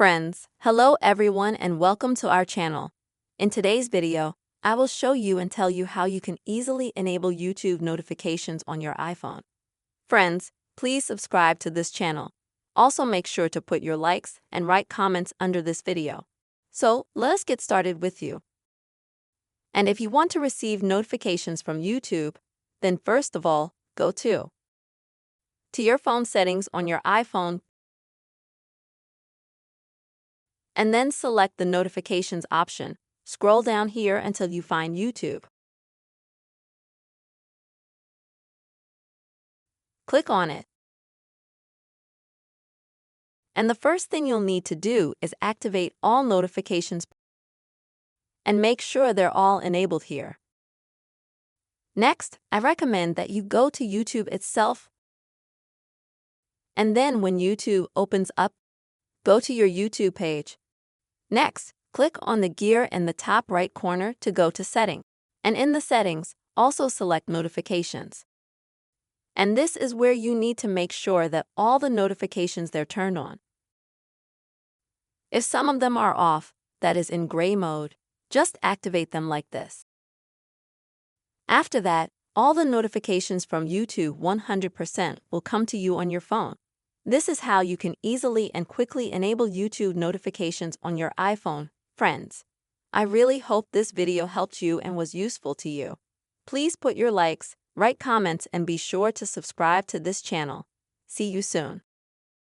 Friends, hello everyone and welcome to our channel. In today's video, I will show you and tell you how you can easily enable YouTube notifications on your iPhone. Friends, please subscribe to this channel. Also make sure to put your likes and write comments under this video. So, let us get started with you. And if you want to receive notifications from YouTube, then first of all, go to your phone settings on your iPhone, and then select the notifications option. Scroll down here until you find YouTube. Click on it. And the first thing you'll need to do is activate all notifications and make sure they're all enabled here. Next, I recommend that you go to YouTube itself, and then when YouTube opens up, go to your YouTube page. Next, click on the gear in the top right corner to go to Settings, and in the Settings, also select Notifications. And this is where you need to make sure that all the notifications they're turned on. If some of them are off, that is in gray mode, just activate them like this. After that, all the notifications from YouTube 100% will come to you on your phone. This is how you can easily and quickly enable YouTube notifications on your iPhone, friends. I really hope this video helped you and was useful to you. Please put your likes, write comments, and be sure to subscribe to this channel. See you soon.